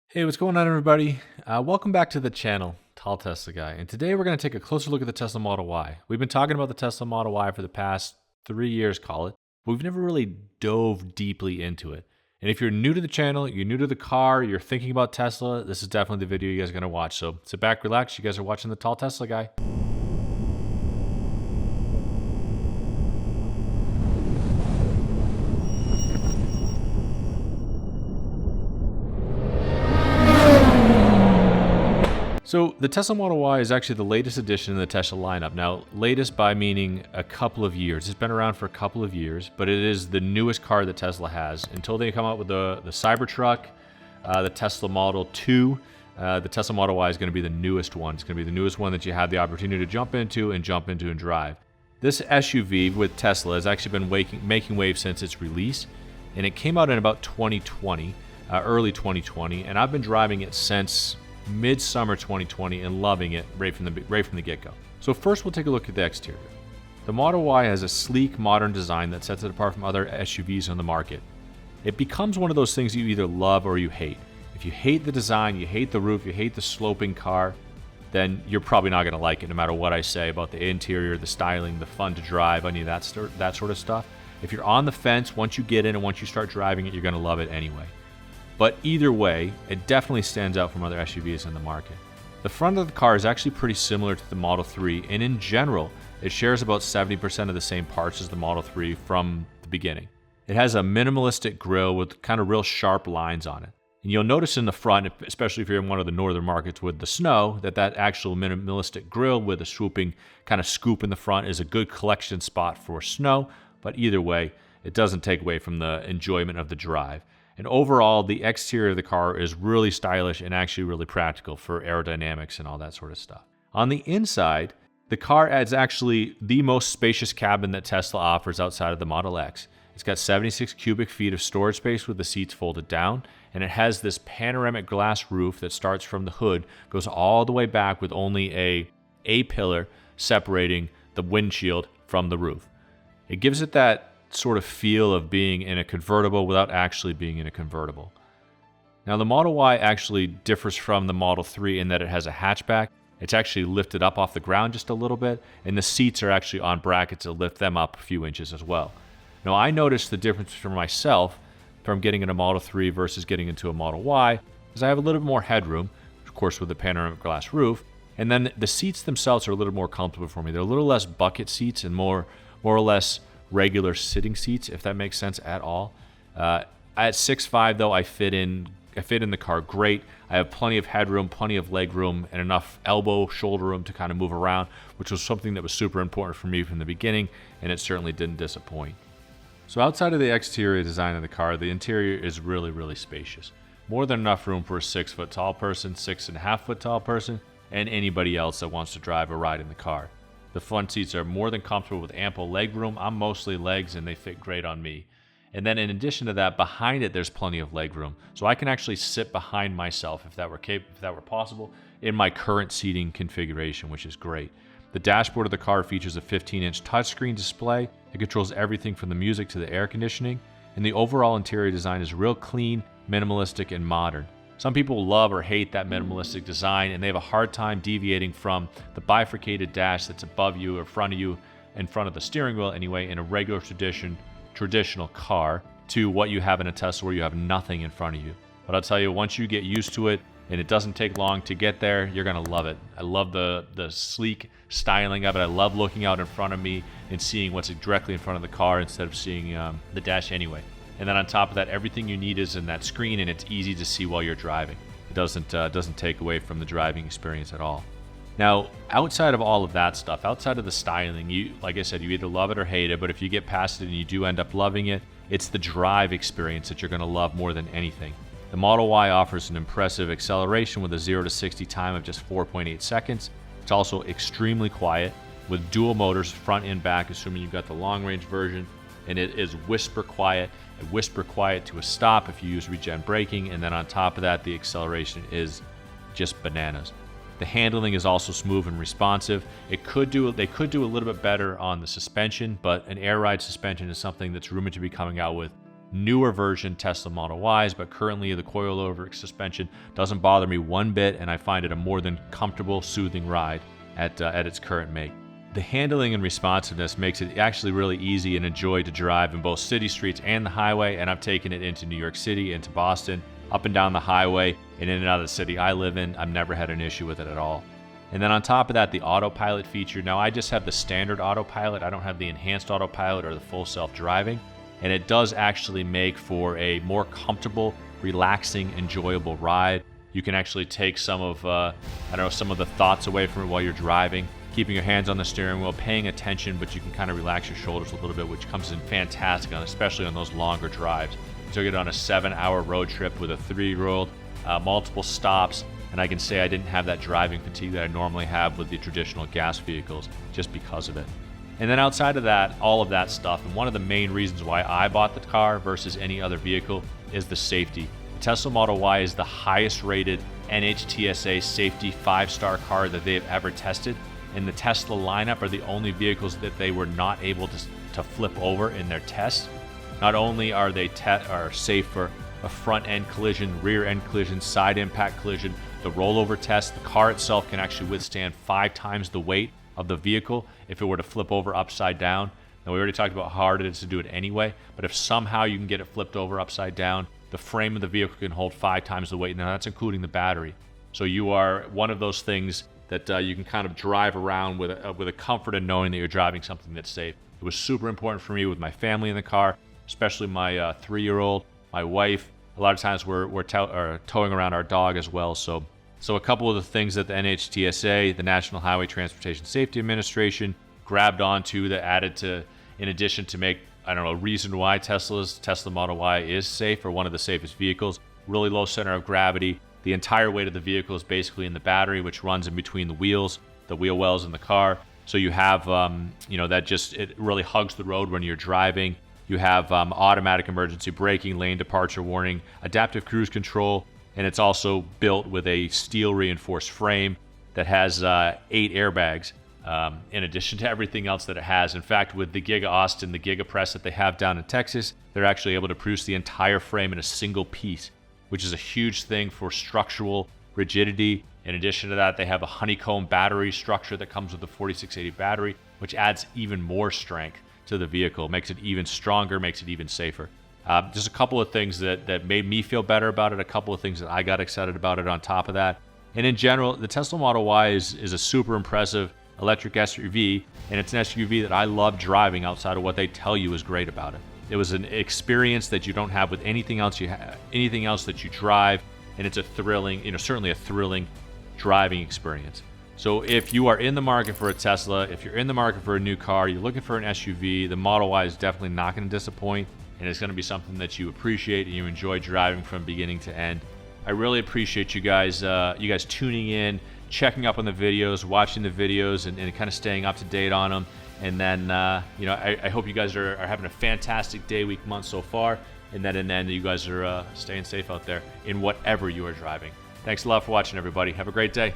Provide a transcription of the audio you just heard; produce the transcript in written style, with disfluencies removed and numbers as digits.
Hey, what's going on, everybody? Welcome back to the channel, Tall Tesla Guy. And today we're going to take a closer look at the Tesla Model Y. We've been talking about the Tesla Model Y for the past 3 years, call it, but we've never really dove deeply into it. And if you're new to the channel, you're new to the car, you're thinking about Tesla, this is definitely the video you guys are going to watch. So sit back, relax. You guys are watching the Tall Tesla Guy. So the Tesla Model Y is actually the latest addition in the Tesla lineup. Now, latest by meaning a couple of years. It's been around for a couple of years, but it is the newest car that Tesla has. Until they come out with the Cybertruck, the Tesla Model 2, the Tesla Model Y is going to be the newest one. It's going to be the newest one that you have the opportunity to jump into and drive. This SUV with Tesla has actually been making waves since its release, and it came out in about 2020, early 2020, and I've been driving it since mid-summer 2020 and loving it right from the get-go. So first we'll take a look at the exterior. The Model Y has a sleek, modern design that sets it apart from other SUVs on the market. It becomes one of those things you either love or you hate. If you hate the design, you hate the roof, you hate the sloping car, then you're probably not going to like it no matter what I say about the interior, the styling, the fun to drive, any of that sort of stuff. If you're on the fence, once you get in and once you start driving it, you're going to love it anyway. But either way, it definitely stands out from other SUVs in the market. The front of the car is actually pretty similar to the Model 3, and in general, it shares about 70% of the same parts as the Model 3 from the beginning. It has a minimalistic grille with kind of real sharp lines on it. And you'll notice in the front, especially if you're in one of the northern markets with the snow, that actual minimalistic grille with a swooping kind of scoop in the front is a good collection spot for snow, but either way, it doesn't take away from the enjoyment of the drive. And overall, the exterior of the car is really stylish and actually really practical for aerodynamics and all that sort of stuff. On the inside, the car adds actually the most spacious cabin that Tesla offers outside of the Model X. It's got 76 cubic feet of storage space with the seats folded down, and it has this panoramic glass roof that starts from the hood, goes all the way back with only a A-pillar separating the windshield from the roof. It gives it that sort of feel of being in a convertible without actually being in a convertible. Now the Model Y actually differs from the Model 3 in that it has a hatchback. It's actually lifted up off the ground just a little bit, and the seats are actually on brackets that lift them up a few inches as well. Now I noticed the difference for myself from getting in a Model 3 versus getting into a Model Y is I have a little bit more headroom, of course with the panoramic glass roof, and then the seats themselves are a little more comfortable for me. They're a little less bucket seats and more or less regular sitting seats, if that makes sense at all. At 6'5", though, I fit in the car great. I have plenty of headroom, plenty of leg room, and enough elbow, shoulder room to kind of move around, which was something that was super important for me from the beginning, and it certainly didn't disappoint. So outside of the exterior design of the car, the interior is really, really spacious. More than enough room for a 6-foot tall person, 6.5-foot tall person, and anybody else that wants to drive or ride in the car. The front seats are more than comfortable with ample leg room. I'm mostly legs and they fit great on me. And then in addition to that, behind it, there's plenty of leg room. So I can actually sit behind myself if that were possible in my current seating configuration, which is great. The dashboard of the car features a 15-inch touchscreen display. It controls everything from the music to the air conditioning. And the overall interior design is real clean, minimalistic, and modern. Some people love or hate that minimalistic design, and they have a hard time deviating from the bifurcated dash that's above you or front of you, in front of the steering wheel anyway, in a regular traditional car, to what you have in a Tesla where you have nothing in front of you. But I'll tell you, once you get used to it, and it doesn't take long to get there, you're going to love it. I love the sleek styling of it. I love looking out in front of me and seeing what's directly in front of the car instead of seeing the dash anyway. And then on top of that, everything you need is in that screen, and it's easy to see while you're driving. It doesn't take away from the driving experience at all. Now, outside of all of that stuff, outside of the styling, like I said, you either love it or hate it, but if you get past it and you do end up loving it, it's the drive experience that you're going to love more than anything. The Model Y offers an impressive acceleration with a 0 to 60 time of just 4.8 seconds. It's also extremely quiet with dual motors, front and back, assuming you've got the long-range version, and it is whisper quiet to a stop if you use regen braking, and then on top of that, the acceleration is just bananas. The handling is also smooth and responsive. They could do a little bit better on the suspension, but an air ride suspension is something that's rumored to be coming out with newer version Tesla Model Ys, but currently the coilover suspension doesn't bother me one bit, and I find it a more than comfortable, soothing ride at its current make. The handling and responsiveness makes it actually really easy and a joy to drive in both city streets and the highway, and I've taken it into New York City, into Boston, up and down the highway, and in and out of the city I live in. I've never had an issue with it at all. And then on top of that, the autopilot feature. Now I just have the standard autopilot. I don't have the enhanced autopilot or the full self-driving, and it does actually make for a more comfortable, relaxing, enjoyable ride. You can actually take some of, some of the thoughts away from it while you're driving, keeping your hands on the steering wheel, paying attention, but you can kind of relax your shoulders a little bit, which comes in fantastic, especially on those longer drives. I took it on a 7-hour road trip with a 3-year-old, multiple stops, and I can say I didn't have that driving fatigue that I normally have with the traditional gas vehicles just because of it. And then outside of that, all of that stuff, and one of the main reasons why I bought the car versus any other vehicle is the safety. The Tesla Model Y is the highest rated NHTSA safety 5-star car that they have ever tested. And the Tesla lineup are the only vehicles that they were not able to flip over in their tests. Not only are they are safe for a front-end collision, rear-end collision, side impact collision, the rollover test, the car itself can actually withstand 5 times the weight of the vehicle if it were to flip over upside down. Now, we already talked about how hard it is to do it anyway, but if somehow you can get it flipped over upside down, the frame of the vehicle can hold 5 times the weight. Now, that's including the battery. So you are one of those things that you can kind of drive around with a comfort in knowing that you're driving something that's safe. It was super important for me with my family in the car, especially my 3-year-old, my wife. A lot of times we're towing around our dog as well. So a couple of the things that the NHTSA, the National Highway Transportation Safety Administration, grabbed onto that added to, in addition to make, a reason why Tesla Model Y is safe, or one of the safest vehicles. Really low center of gravity. The entire weight of the vehicle is basically in the battery, which runs in between the wheels, the wheel wells in the car. So you have, it really hugs the road when you're driving. You have automatic emergency braking, lane departure warning, adaptive cruise control, and it's also built with a steel reinforced frame that has 8 airbags in addition to everything else that it has. In fact, with the Giga Austin, the Giga Press that they have down in Texas, they're actually able to produce the entire frame in a single piece, which is a huge thing for structural rigidity. In addition to that, they have a honeycomb battery structure that comes with the 4680 battery, which adds even more strength to the vehicle, makes it even stronger, makes it even safer. Just a couple of things that made me feel better about it, a couple of things that I got excited about it on top of that. And in general, the Tesla Model Y is a super impressive electric SUV, and it's an SUV that I love driving outside of what they tell you is great about it. It was an experience that you don't have with anything else anything else that you drive, and it's a thrilling, certainly a thrilling driving experience. So if you are in the market for a Tesla, if you're in the market for a new car, you're looking for an SUV, the Model Y is definitely not going to disappoint, and it's going to be something that you appreciate and you enjoy driving from beginning to end. I really appreciate you guys tuning in, checking up on the videos, watching the videos, and kind of staying up to date on them. And then, I hope you guys are having a fantastic day, week, month so far, and that in the end you guys are staying safe out there in whatever you are driving. Thanks a lot for watching, everybody. Have a great day.